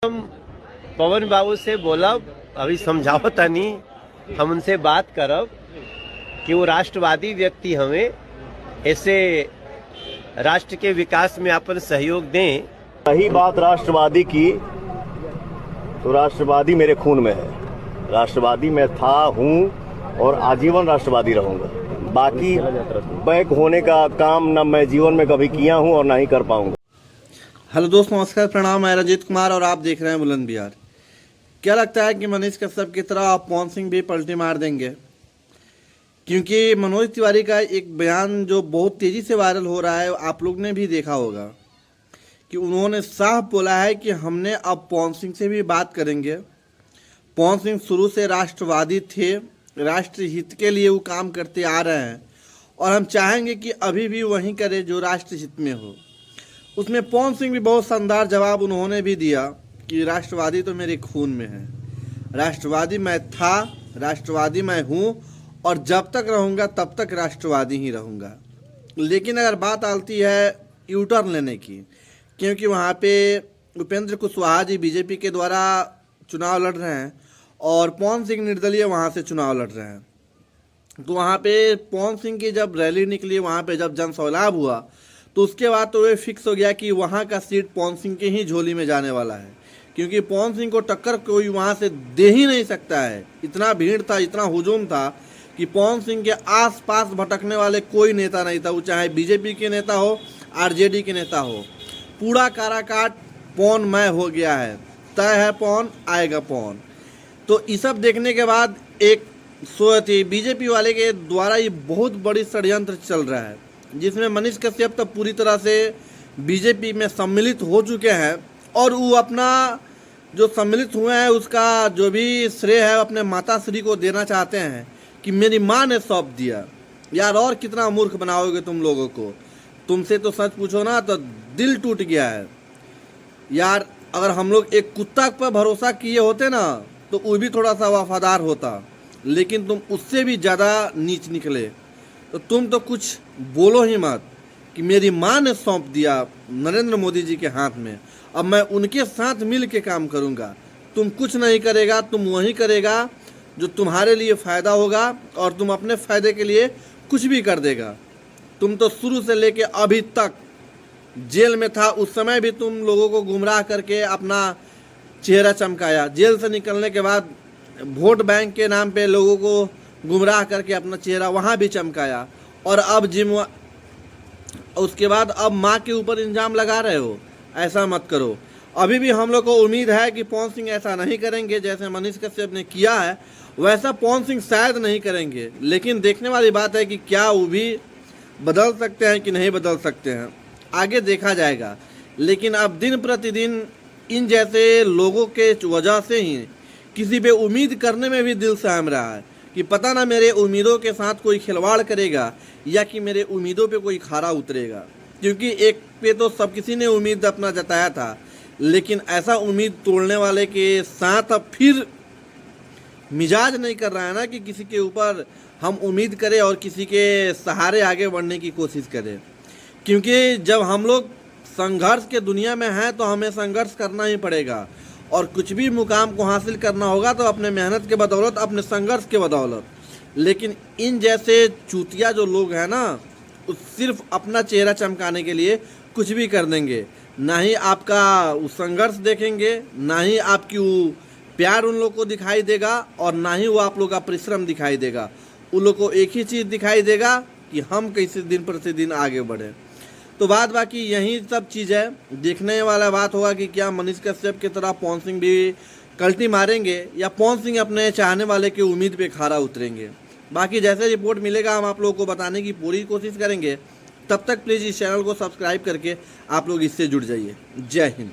हम पवन बाबू से बोलब, अभी समझावता नहीं, हम उनसे बात करब कि वो राष्ट्रवादी व्यक्ति हमें ऐसे राष्ट्र के विकास में अपन सहयोग दें। रही बात राष्ट्रवादी की, तो राष्ट्रवादी मेरे खून में है। राष्ट्रवादी मैं था, हूँ और आजीवन राष्ट्रवादी रहूंगा। बाकी बैक होने का काम न मैं जीवन में कभी किया हूँ और ना ही कर पाऊंगा। हेलो दोस्तों, नमस्कार, प्रणाम। मैं रंजीत कुमार और आप देख रहे हैं बुलंद बिहार। क्या लगता है कि मनीष कश्यप की तरह आप पवन सिंह भी पलटी मार देंगे? क्योंकि मनोज तिवारी का एक बयान जो बहुत तेज़ी से वायरल हो रहा है, आप लोग ने भी देखा होगा कि उन्होंने साफ बोला है कि हमने अब पवन सिंह से भी बात करेंगे। पवन सिंह शुरू से राष्ट्रवादी थे, राष्ट्र हित के लिए वो काम करते आ रहे हैं और हम चाहेंगे कि अभी भी वही करे जो राष्ट्र हित में हो। उसमें पवन सिंह भी बहुत शानदार जवाब उन्होंने भी दिया कि राष्ट्रवादी तो मेरे खून में है, राष्ट्रवादी मैं था, राष्ट्रवादी मैं हूँ और जब तक रहूँगा तब तक राष्ट्रवादी ही रहूँगा। लेकिन अगर बात आती है यू टर्न लेने की, क्योंकि वहाँ पे उपेंद्र कुशवाहा जी बीजेपी के द्वारा चुनाव लड़ रहे हैं और पवन सिंह निर्दलीय वहाँ से चुनाव लड़ रहे हैं, तो वहाँ पे पवन सिंह की जब रैली निकली, वहाँ पे जब जन सैलाब हुआ, तो उसके बाद तो ये फिक्स हो गया कि वहाँ का सीट पवन सिंह के ही झोली में जाने वाला है, क्योंकि पवन सिंह को टक्कर कोई वहाँ से दे ही नहीं सकता है। इतना भीड़ था, इतना हुजूम था कि पवन सिंह के आसपास भटकने वाले कोई नेता नहीं था, वो चाहे बीजेपी के नेता हो, आरजेडी के नेता हो। पूरा काराकाट पवनमय हो गया है, तय है पवन, आएगा पवन। तो ये सब देखने के बाद एक बीजेपी वाले के द्वारा ये बहुत बड़ी षड्यंत्र चल रहा है, जिसमें मनीष कश्यप तो पूरी तरह से बीजेपी में सम्मिलित हो चुके हैं और वो अपना जो सम्मिलित हुए हैं उसका जो भी श्रेय है अपने माता श्री को देना चाहते हैं कि मेरी माँ ने सौंप दिया। यार और कितना मूर्ख बनाओगे तुम लोगों को? तुमसे तो सच पूछो ना तो दिल टूट गया है यार। अगर हम लोग एक कुत्ता पर भरोसा किए होते ना तो वो भी थोड़ा सा वफादार होता, लेकिन तुम उससे भी ज़्यादा नीच निकले। तो तुम तो कुछ बोलो ही मत कि मेरी माँ ने सौंप दिया नरेंद्र मोदी जी के हाथ में, अब मैं उनके साथ मिल के काम करूँगा। तुम कुछ नहीं करेगा, तुम वही करेगा जो तुम्हारे लिए फ़ायदा होगा और तुम अपने फ़ायदे के लिए कुछ भी कर देगा। तुम तो शुरू से लेके अभी तक जेल में था, उस समय भी तुम लोगों को गुमराह करके अपना चेहरा चमकाया। जेल से निकलने के बाद वोट बैंक के नाम पे लोगों को गुमराह करके अपना चेहरा वहाँ भी चमकाया और अब उसके बाद अब माँ के ऊपर इल्ज़ाम लगा रहे हो। ऐसा मत करो। अभी भी हम लोग को उम्मीद है कि पवन सिंह ऐसा नहीं करेंगे, जैसे मनीष कश्यप ने किया है वैसा पवन सिंह शायद नहीं करेंगे। लेकिन देखने वाली बात है कि क्या वो भी बदल सकते हैं कि नहीं बदल सकते हैं, आगे देखा जाएगा। लेकिन अब दिन प्रतिदिन इन जैसे लोगों के वजह से ही किसी पे उम्मीद करने में भी दिल सहम रहा है कि पता ना मेरे उम्मीदों के साथ कोई खिलवाड़ करेगा या कि मेरे उम्मीदों पे कोई खारा उतरेगा। क्योंकि एक पे तो सब किसी ने उम्मीद अपना जताया था, लेकिन ऐसा उम्मीद तोड़ने वाले के साथ अब फिर मिजाज नहीं कर रहा है ना कि किसी के ऊपर हम उम्मीद करें और किसी के सहारे आगे बढ़ने की कोशिश करें। क्योंकि जब हम लोग संघर्ष के दुनिया में हैं तो हमें संघर्ष करना ही पड़ेगा और कुछ भी मुकाम को हासिल करना होगा तो अपने मेहनत के बदौलत, अपने संघर्ष के बदौलत। लेकिन इन जैसे चूतिया जो लोग हैं ना, सिर्फ अपना चेहरा चमकाने के लिए कुछ भी कर देंगे। ना ही आपका संघर्ष देखेंगे, ना ही आपकी प्यार उन लोग को दिखाई देगा और ना ही वो आप लोग का परिश्रम दिखाई देगा। उन लोग को एक ही चीज़ दिखाई देगा कि हम कैसे दिन प्रतिदिन आगे बढ़े। तो बाकी यही सब चीज़ है। देखने वाला बात होगा कि क्या मनीष कश्यप की तरह पवन सिंह भी कल्टी मारेंगे या पवन सिंह अपने चाहने वाले की उम्मीद पे खारा उतरेंगे। बाकी जैसे रिपोर्ट मिलेगा हम आप लोगों को बताने की पूरी कोशिश करेंगे। तब तक प्लीज़ इस चैनल को सब्सक्राइब करके आप लोग इससे जुड़ जाइए। जय हिंद।